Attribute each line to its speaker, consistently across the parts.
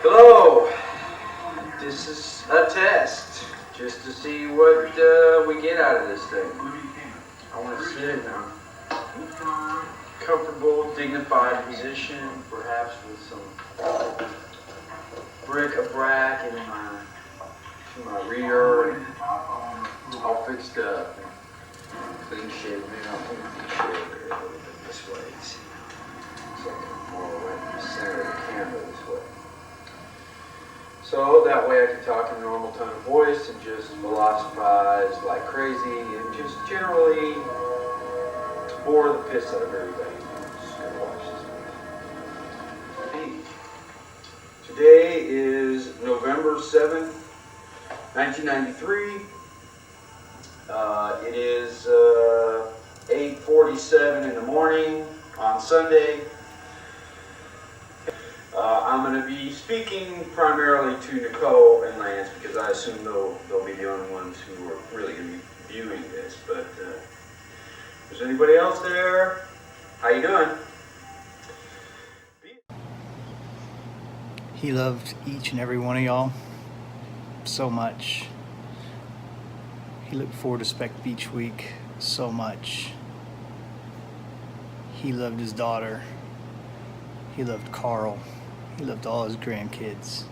Speaker 1: Hello, this is a test, just to see what we get out of this thing. I want to sit in a comfortable, dignified position, perhaps with some bric-a-brac in my rear, and all fixed up, and clean shaven. Maybe I'll put my chair over here a little bit this way, so I'm more right in the center of the camera this way. So that way I can talk in a normal tone of voice and just philosophize like crazy and just generally bore the piss out of everybody who's going to watch this movie. Today is November 7th, 1993. It is 8:47 in the morning on Sunday. I'm going to be speaking primarily to Nicole and Lance because I assume they'll be the only ones who are really going to be viewing this. But if there's anybody else there, how you doing?
Speaker 2: He loved each and every one of y'all so much. He looked forward to Speck Beach Week so much. He loved his daughter. He loved Carl. He loved all his grandkids.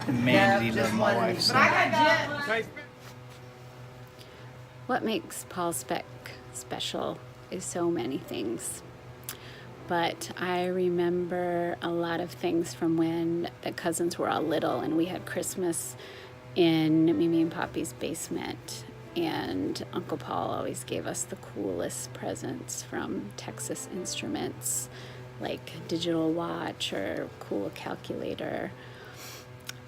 Speaker 2: And man, did he love my wife so much.
Speaker 3: What makes Paul Speck special is so many things. But I remember a lot of things from when the cousins were all little and we had Christmas in Mimi and Poppy's basement. And Uncle Paul always gave us the coolest presents from Texas Instruments, like digital watch or cool calculator.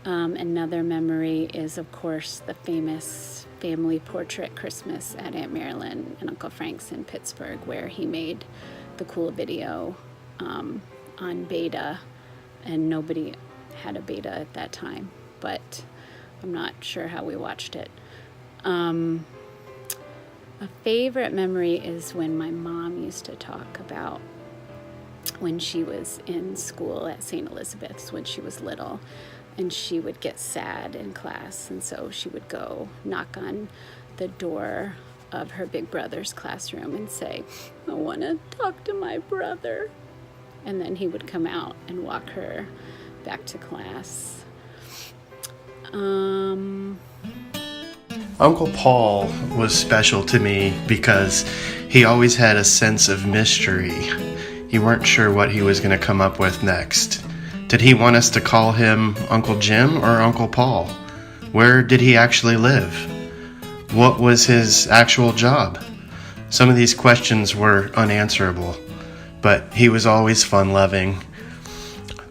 Speaker 3: Another memory is, of course, the famous family portrait Christmas at Aunt Marilyn and Uncle Frank's in Pittsburgh, where he made the cool video on beta, and nobody had a beta at that time, but I'm not sure how we watched it. A favorite memory is when my mom used to talk about when she was in school at St. Elizabeth's when she was little, and she would get sad in class, and so she would go knock on the door of her big brother's classroom and say, "I want to talk to my brother," and then he would come out and walk her back to class.
Speaker 4: Uncle Paul was special to me because he always had a sense of mystery. You weren't sure what he was going to come up with next. Did he want us to call him Uncle Jim or Uncle Paul? Where did he actually live? What was his actual job? Some of these questions were unanswerable, but he was always fun-loving.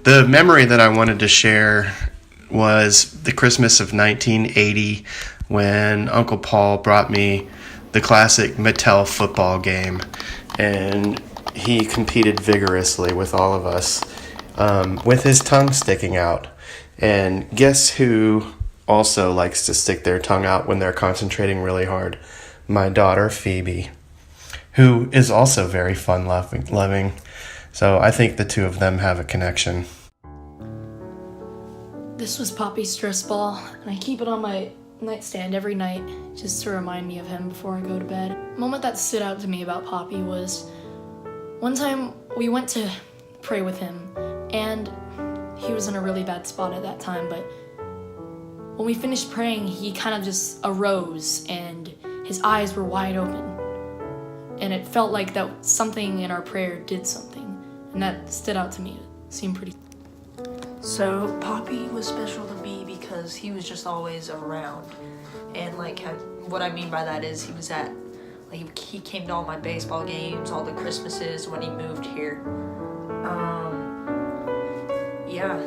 Speaker 4: The memory that I wanted to share was the Christmas of 1980 when Uncle Paul brought me the classic Mattel football game, and he competed vigorously with all of us with his tongue sticking out. And guess who also likes to stick their tongue out when they're concentrating really hard? My daughter Phoebe, who is also very fun-loving. So I think the two of them have a connection.
Speaker 5: This was Poppy's stress ball, and I keep it on my nightstand every night just to remind me of him before I go to bed. A moment that stood out to me about Poppy was one time we went to pray with him, and he was in a really bad spot at that time, but when we finished praying, he kind of just arose and his eyes were wide open, and it felt like that something in our prayer did something, and that stood out to me. It seemed pretty.
Speaker 6: So Poppy was special to me because he was just always around, and what I mean by that is he was at, he came to all my baseball games, all the Christmases when he moved here. Yeah,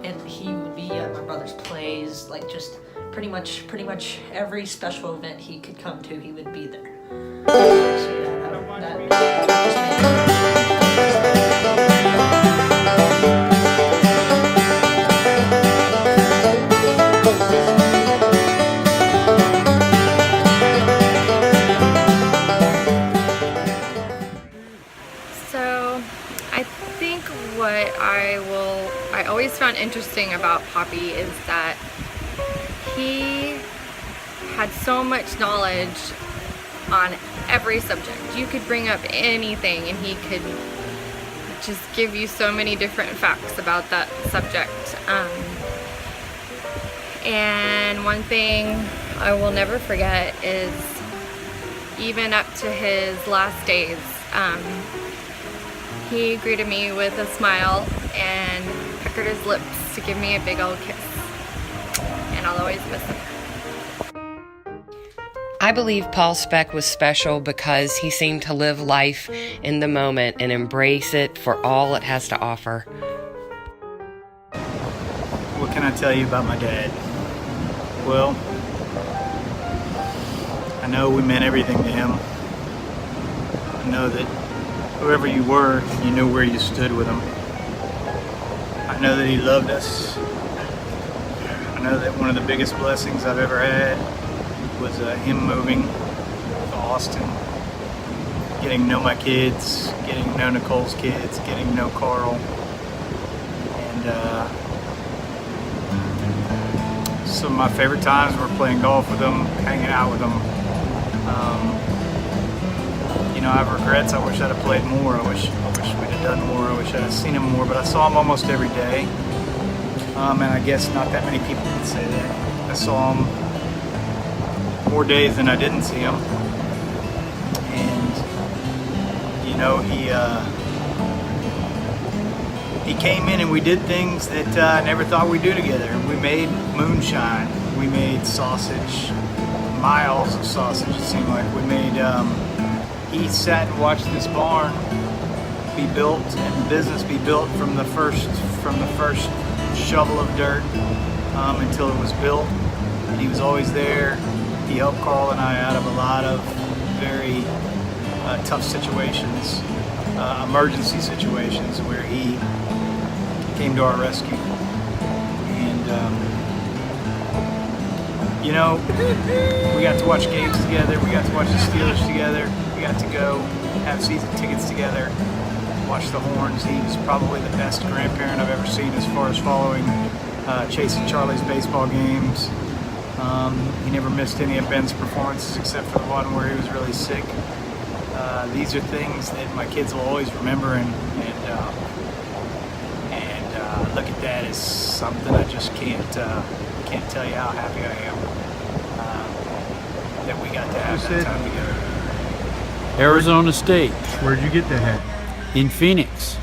Speaker 6: and he would be at my brother's plays, just pretty much every special event he could come to, he would be there.
Speaker 3: So
Speaker 7: I think what I always found interesting about Poppy is that he had so much knowledge on every subject. You could bring up anything and he could just give you so many different facts about that subject. And one thing I will never forget is even up to his last days, he greeted me with a smile and puckered his lips to give me a big old kiss. And I'll always miss him.
Speaker 8: I believe Paul Speck was special because he seemed to live life in the moment and embrace it for all it has to offer.
Speaker 2: What can I tell you about my dad? Well, I know we meant everything to him. I know that whoever you were, you knew where you stood with him. I know that he loved us. I know that one of the biggest blessings I've ever had was him moving to Austin, getting to know my kids, getting to know Nicole's kids, getting to know Carl, and some of my favorite times were playing golf with him, hanging out with him. You know, I have regrets. I wish I'd have played more. I wish we'd have done more. I wish I'd have seen him more, but I saw him almost every day. And I guess not that many people can say that. I saw him more days than I didn't see him. And, you know, he came in and we did things that I never thought we'd do together. We made moonshine. We made sausage, miles of sausage it seemed like. We made, he sat and watched this barn be built and the business be built from the first shovel of dirt until it was built. And he was always there. He helped Carl and I out of a lot of very tough situations, emergency situations where he came to our rescue. And you know, we got to watch games together, we got to watch the Steelers together, we got to go have season tickets together, watch the Horns. He was probably the best grandparent I've ever seen as far as following Chase and Charlie's baseball games. He never missed any of Ben's performances except for the one where he was really sick. These are things that my kids will always remember, and look at that as something I just can't tell you how happy I am that we got to have that time together.
Speaker 9: Arizona State.
Speaker 10: Where'd you get that hat?
Speaker 9: In Phoenix.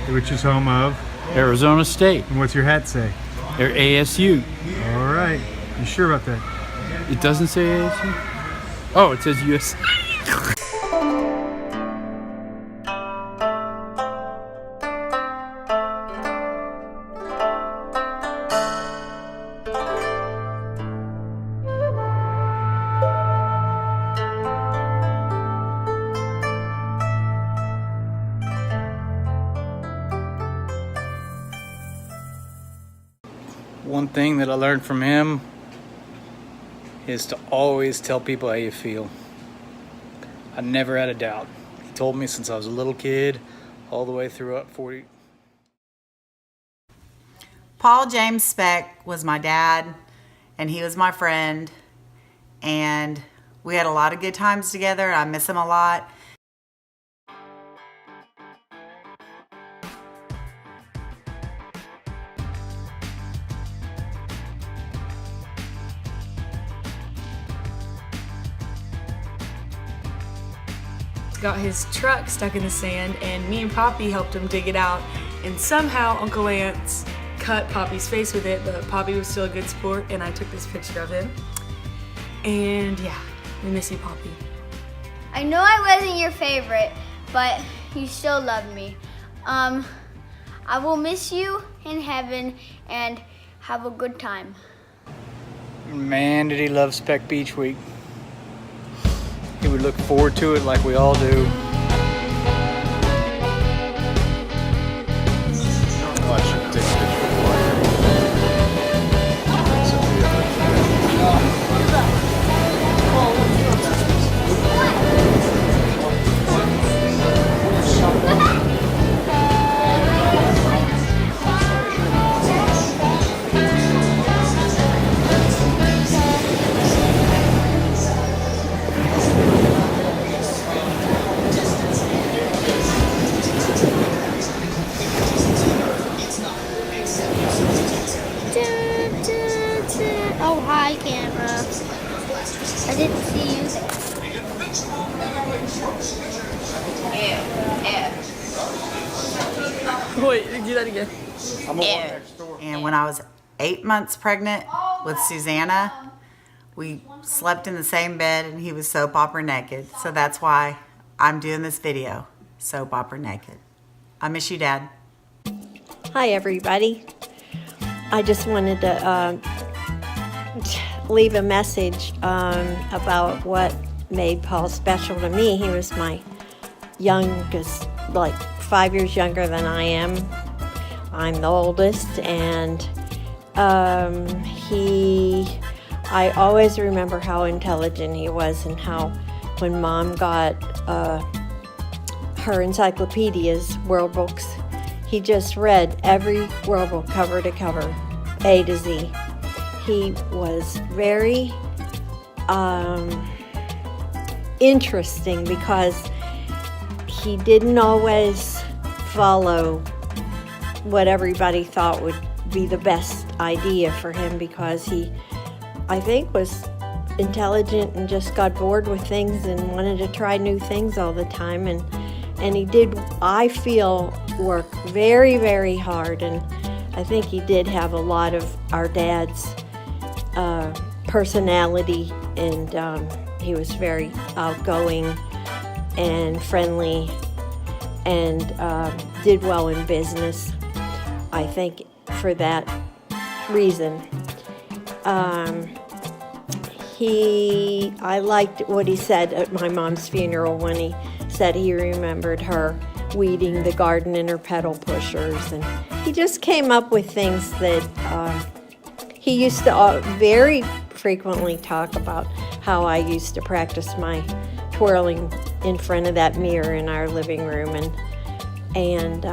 Speaker 10: Which is home of?
Speaker 9: Arizona State.
Speaker 10: And what's your hat say?
Speaker 9: Or ASU.
Speaker 10: All right. You sure about that?
Speaker 9: It doesn't say ASU? Oh, it says US.
Speaker 2: One thing that I learned from him is to always tell people how you feel. I never had a doubt. He told me since I was a little kid, all the way through up 40.
Speaker 11: Paul James Speck was my dad, and he was my friend, and we had a lot of good times together. I miss him a lot.
Speaker 6: Got his truck stuck in the sand, and me and Poppy helped him dig it out, and somehow Uncle Lance cut Poppy's face with it, but Poppy was still a good sport, and I took this picture of him. And yeah, we miss you, Poppy.
Speaker 12: I know I wasn't your favorite, but you still loved me. I will miss you in heaven, and have a good time.
Speaker 2: Man, did he love Speck Beach Week. He would look forward to it like we all do.
Speaker 6: Wait, do that again.
Speaker 11: And when I was 8 months pregnant with Susanna, we slept in the same bed and he was soap opera naked. So that's why I'm doing this video, soap opera naked. I miss you, Dad.
Speaker 13: Hi, everybody. I just wanted to leave a message about what made Paul special to me. He was my youngest, like 5 years younger than I am. I'm the oldest, and I always remember how intelligent he was, and how when Mom got her encyclopedias, world books, he just read every world book cover to cover, A to Z. He was very interesting because he didn't always follow what everybody thought would be the best idea for him, because he, I think, was intelligent and just got bored with things and wanted to try new things all the time. And he did, I feel, work very, very hard. And I think he did have a lot of our dad's personality, and he was very outgoing and friendly, and did well in business. I think for that reason. I liked what he said at my mom's funeral when he said he remembered her weeding the garden in her pedal pushers, and he just came up with things that he used to very frequently talk about how I used to practice my twirling in front of that mirror in our living room, and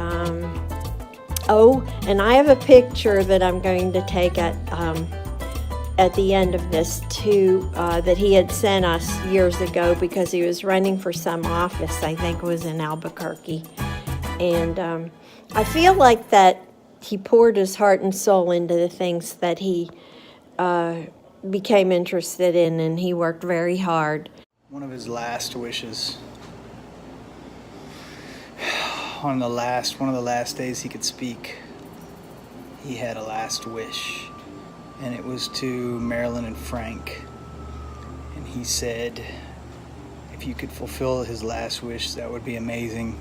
Speaker 13: I have a picture that I'm going to take at the end of this too, that he had sent us years ago because he was running for some office. I think it was in Albuquerque, and I feel like that he poured his heart and soul into the things that he became interested in, and he worked very hard.
Speaker 2: One of his last wishes, one of the last days he could speak, he had a last wish, and it was to Marilyn and Frank. And he said, if you could fulfill his last wish, that would be amazing.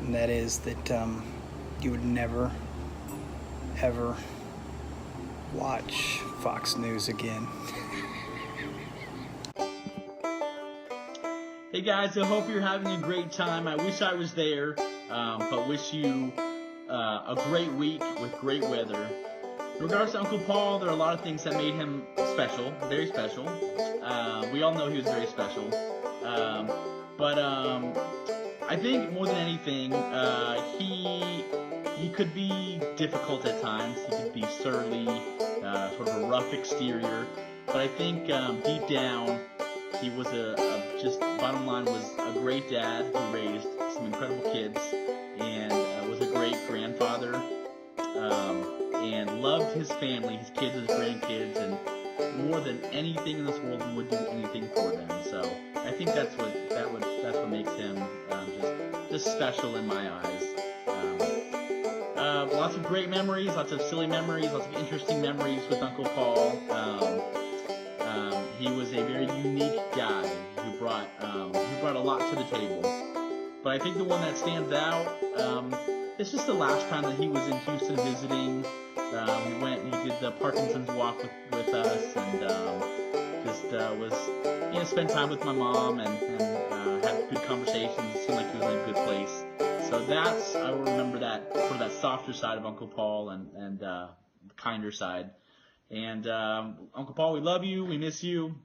Speaker 2: And that is that you would never, ever watch Fox News again.
Speaker 14: Hey guys, I hope you're having a great time. I wish I was there, but wish you a great week with great weather. In regards to Uncle Paul, there are a lot of things that made him special, very special. We all know he was very special. But I think more than anything, he could be difficult at times. He could be surly, sort of a rough exterior. But I think deep down, he was just bottom line was a great dad who raised some incredible kids, and was a great grandfather, and loved his family, his kids, his grandkids, and more than anything in this world, would do anything for them. So I think that's what makes him just special in my eyes. Lots of great memories, lots of silly memories, lots of interesting memories with Uncle Paul. He was a very unique guy who brought a lot to the table. But I think the one that stands out, it's just the last time that he was in Houston visiting. We went and he did the Parkinson's walk with us, and was spent time with my mom and had good conversations. It seemed like he was in a good place. So I will remember that sort of that softer side of Uncle Paul and the kinder side. And Uncle Paul, we love you. We miss you.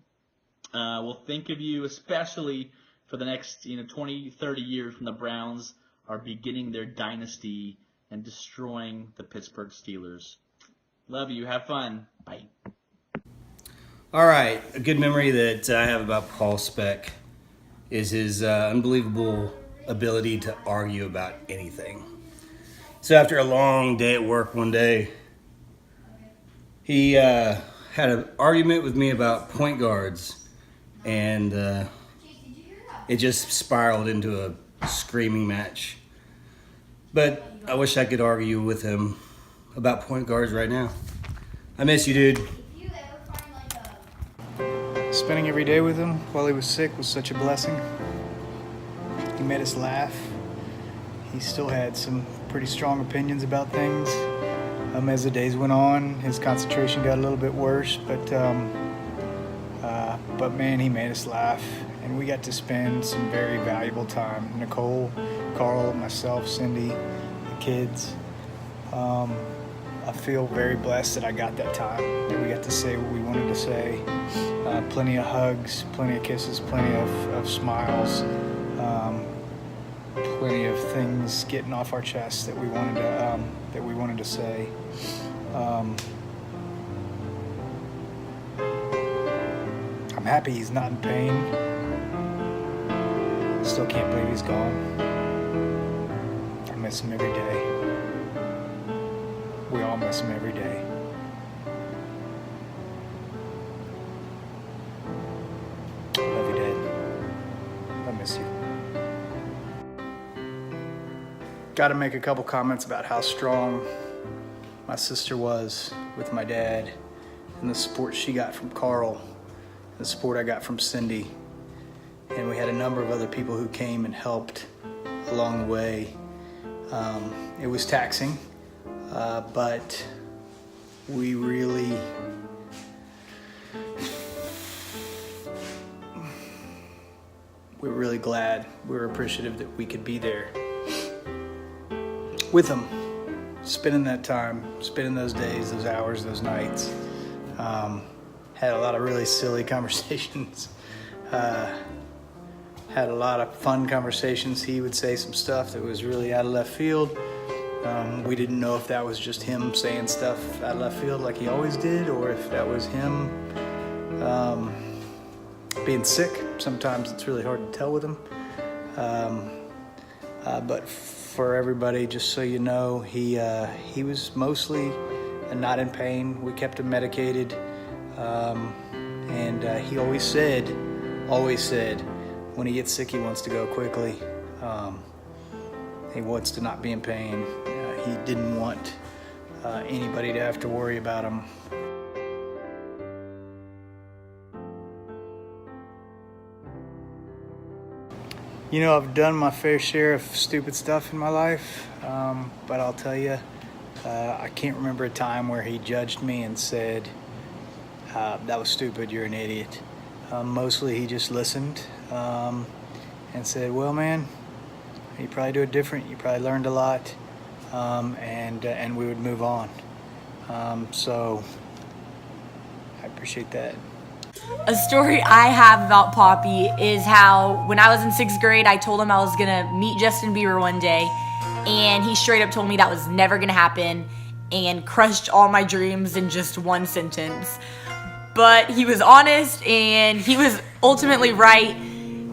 Speaker 14: We'll think of you, especially for the next 20, 30 years when the Browns are beginning their dynasty and destroying the Pittsburgh Steelers. Love you. Have fun. Bye.
Speaker 15: All right. A good memory that I have about Paul Speck is his unbelievable ability to argue about anything. So after a long day at work one day, he had an argument with me about point guards, and it just spiraled into a screaming match. But I wish I could argue with him about point guards right now. I miss you, dude.
Speaker 2: Spending every day with him while he was sick was such a blessing. He made us laugh. He still had some pretty strong opinions about things. As the days went on, his concentration got a little bit worse, but man, he made us laugh, and we got to spend some very valuable time. Nicole, Carl, myself, Cindy, the kids. I feel very blessed that I got that time, that we got to say what we wanted to say. Plenty of hugs, plenty of kisses, plenty of smiles, plenty of things getting off our chests that we wanted to say. I'm happy he's not in pain. Still can't believe he's gone. I miss him every day. We all miss him every day. Love you, Dad. I miss you. Gotta make a couple comments about how strong my sister was with my dad and the support she got from Carl, the support I got from Cindy. And we had a number of other people who came and helped along the way. It was taxing, but we're really glad, we're appreciative that we could be there with them, spending that time, spending those days, those hours, those nights. Had a lot of really silly conversations. Had a lot of fun conversations. He would say some stuff that was really out of left field. We didn't know if that was just him saying stuff out of left field like he always did, or if that was him being sick. Sometimes it's really hard to tell with him. But for everybody, just so you know, he was mostly not in pain. We kept him medicated. And he always said, when he gets sick, he wants to go quickly. He wants to not be in pain. He didn't want anybody to have to worry about him. You know, I've done my fair share of stupid stuff in my life, but I'll tell you, I can't remember a time where he judged me and said, that was stupid, you're an idiot. Mostly he just listened and said, well, man, you probably do it different. You probably learned a lot, and we would move on. So I appreciate that.
Speaker 6: A story I have about Poppy is how when I was in 6th grade, I told him I was gonna meet Justin Bieber one day, and he straight up told me that was never gonna happen and crushed all my dreams in just one sentence. But he was honest, and he was ultimately right.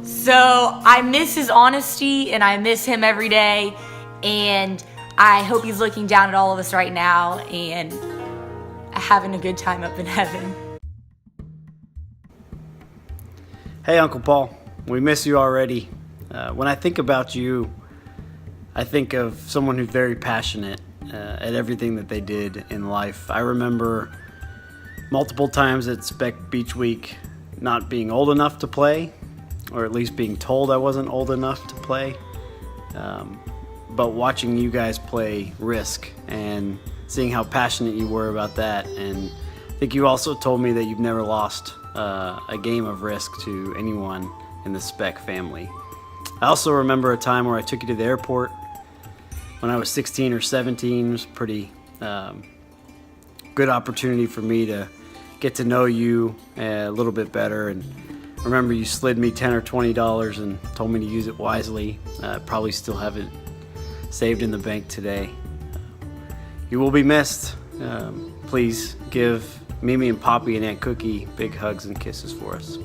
Speaker 6: So I miss his honesty, and I miss him every day, and I hope he's looking down at all of us right now and having a good time up in heaven.
Speaker 16: Hey, Uncle Paul, we miss you already. When I think about you, I think of someone who's very passionate at everything that they did in life. I remember multiple times at Speck Beach Week not being old enough to play, or at least being told I wasn't old enough to play, but watching you guys play Risk and seeing how passionate you were about that. And I think you also told me that you've never lost a game of Risk to anyone in the Speck family. I also remember a time where I took you to the airport when I was 16 or 17. It was a pretty good opportunity for me to get to know you a little bit better. And I remember you slid me $10 or $20 and told me to use it wisely. Probably still have it saved in the bank today. You will be missed. Please give Mimi and Poppy and Aunt Cookie big hugs and kisses for us.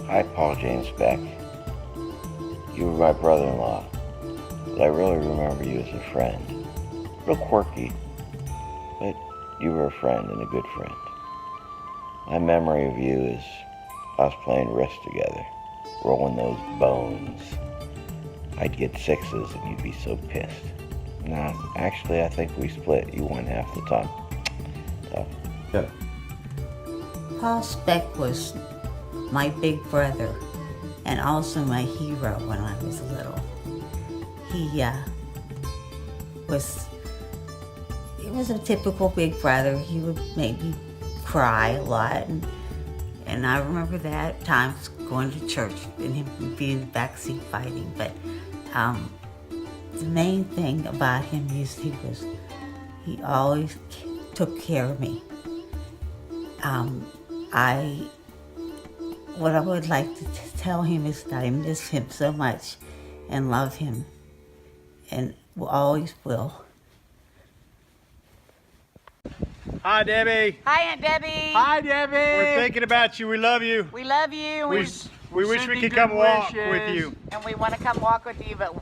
Speaker 17: Hi, Paul James Speck. You were my brother-in-law, but I really remember you as a friend. Real quirky, but you were a friend and a good friend. My memory of you is us playing Risk together, rolling those bones, I'd get 6s and you'd be so pissed. Nah, actually, I think we split. You won half the time. So,
Speaker 15: yeah.
Speaker 18: Paul Speck was my big brother and also my hero when I was little. He was a typical big brother. He would make me cry a lot, and I remember that times going to church and him being in the backseat fighting. But the main thing about him is he always took care of me. What I would like to tell him is that I miss him so much and love him and always will.
Speaker 10: Hi, Debbie.
Speaker 11: Hi, Aunt Debbie.
Speaker 10: Hi, Debbie. We're thinking about you. We love you.
Speaker 11: We love you.
Speaker 10: We wish we could come walk with you.
Speaker 11: And we want to come walk with you, but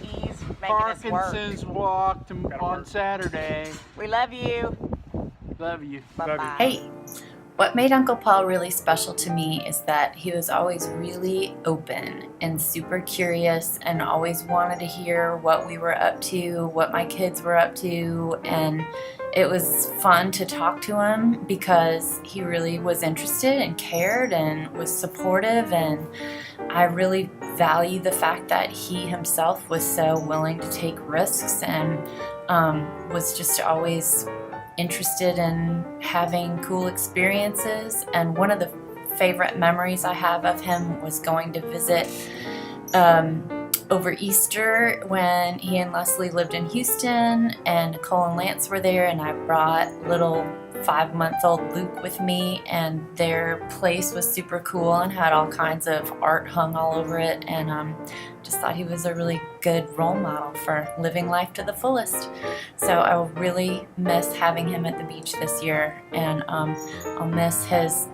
Speaker 11: he's making us work.
Speaker 9: Parkinson's walk on Saturday.
Speaker 11: We love you.
Speaker 9: Love you.
Speaker 11: Bye-bye.
Speaker 19: Hey, what made Uncle Paul really special to me is that he was always really open and super curious and always wanted to hear what we were up to, what my kids were up to, and it was fun to talk to him because he really was interested and cared and was supportive, and I really value the fact that he himself was so willing to take risks and was just always interested in having cool experiences. And one of the favorite memories I have of him was going to visit over Easter when he and Leslie lived in Houston and Nicole and Lance were there, and I brought little 5-month-old Luke with me, and their place was super cool and had all kinds of art hung all over it, and just thought he was a really good role model for living life to the fullest. So I will really miss having him at the beach this year, and I'll miss his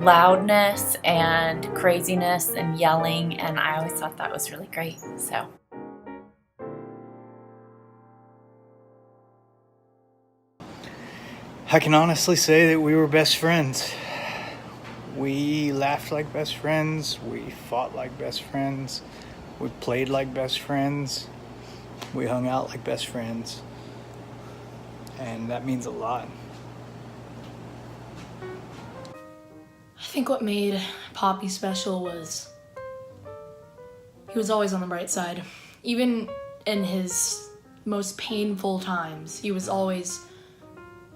Speaker 19: loudness and craziness and yelling, and I always thought that was really great. So
Speaker 2: I can honestly say that we were best friends. We laughed like best friends, we fought like best friends, we played like best friends, we hung out like best friends, and that means a lot.
Speaker 5: I think what made Poppy special was he was always on the bright side. Even in his most painful times, he was always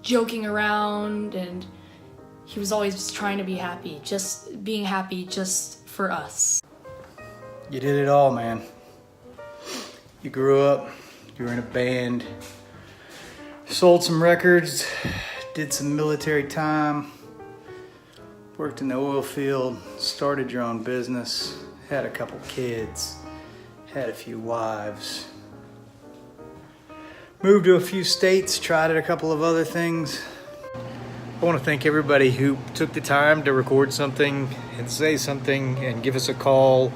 Speaker 5: joking around, and he was always trying to be happy, just being happy just for us.
Speaker 2: You did it all, man. You grew up, you were in a band, sold some records, did some military time, worked in the oil field, started your own business, had a couple kids, had a few wives, moved to a few states, tried a couple of other things. I want to thank everybody who took the time to record something and say something and give us a call,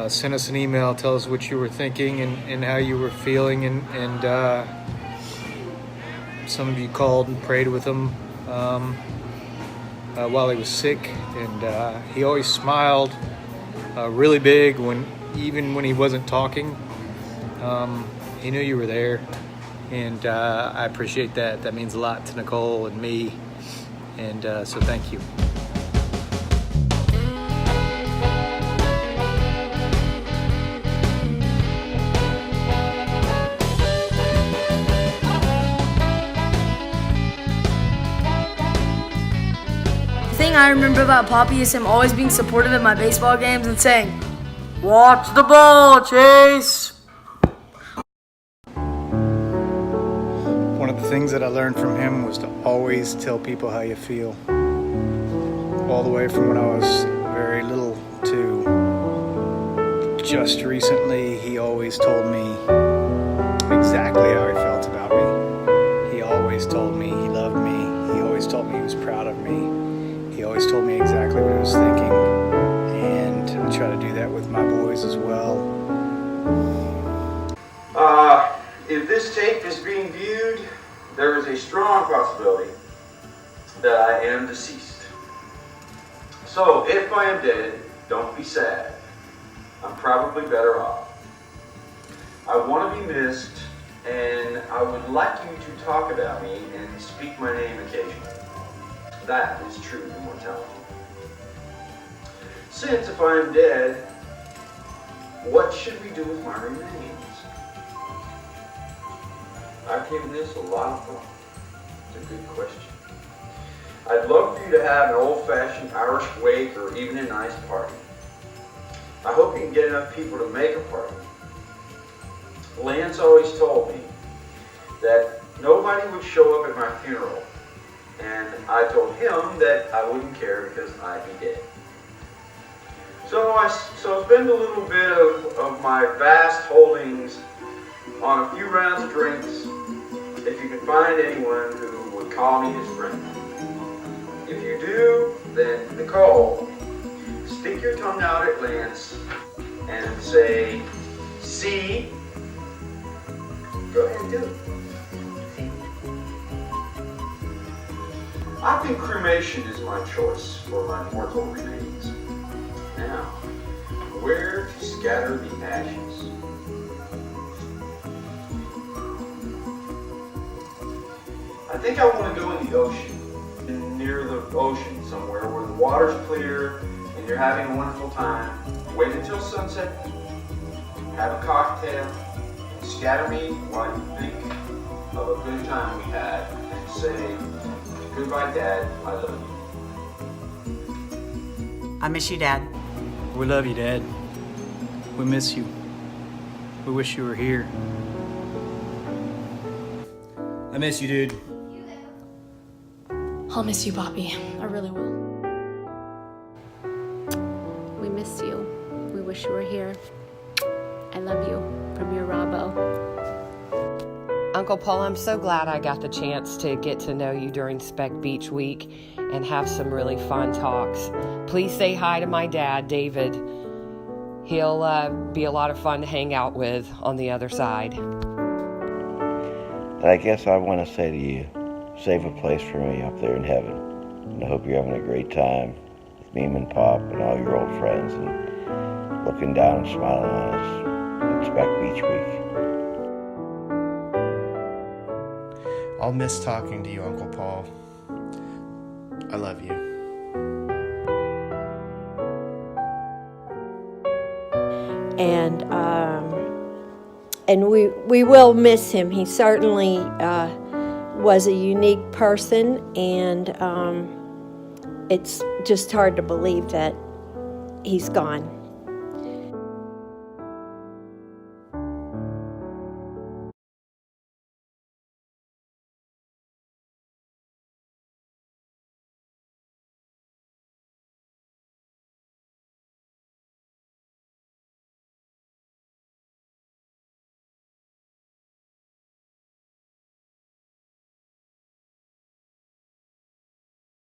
Speaker 2: send us an email, tell us what you were thinking and how you were feeling, and some of you called and prayed with him while he was sick, and he always smiled really big even when he wasn't talking. He knew you were there, and I appreciate that. That means a lot to Nicole and me, and so thank you.
Speaker 20: The thing I remember about Poppy is him always being supportive at my baseball games and saying, "Watch the ball, Chase."
Speaker 2: One of the things that I learned from him was to always tell people how you feel. All the way from when I was very little to just recently, he always told me exactly how he felt about me. He always told me he loved me. He always told me he was proud of me. He always told me exactly what he was thinking. And I try to do that with my boys as well.
Speaker 1: If this tape is being viewed, there is a strong possibility that I am deceased. So, if I am dead, don't be sad. I'm probably better off. I want to be missed, and I would like you to talk about me and speak my name occasionally. That is true immortality. Since if I am dead, what should we do with my remains? I've given this a lot of thought. It's a good question. I'd love for you to have an old-fashioned Irish wake or even a nice party. I hope you can get enough people to make a party. Lance always told me that nobody would show up at my funeral, and I told him that I wouldn't care because I'd be dead. So I spend a little bit of my vast holdings on a few rounds of drinks, if you can find anyone who would call me his friend. If you do, then Nicole, stick your tongue out at Lance and say, "See." Go ahead and do it. I think cremation is my choice for my mortal remains. Now, where to scatter the ashes? I think I want to go in the ocean, near the ocean somewhere where the water's clear and you're having a wonderful time. Wait until sunset, have a cocktail, scatter me while you think of a good time we had, and say, "Goodbye, Dad, I love you."
Speaker 11: I miss you, Dad.
Speaker 2: We love you, Dad. We miss you. We wish you were here.
Speaker 15: I miss you, dude.
Speaker 5: I'll miss you, Poppy. I really will.
Speaker 3: We miss you. We wish you were here. I love you. From your Robbo.
Speaker 8: Uncle Paul, I'm so glad I got the chance to get to know you during Speck Beach Week and have some really fun talks. Please say hi to my dad, David. He'll be a lot of fun to hang out with on the other side.
Speaker 17: And I guess I want to say to you, save a place for me up there in heaven. And I hope you're having a great time with Meme and Pop and all your old friends and looking down and smiling on us at Speck Beach Week.
Speaker 4: I'll miss talking to you, Uncle Paul. I love you.
Speaker 13: And we will miss him. He certainly was a unique person, and it's just hard to believe that he's gone.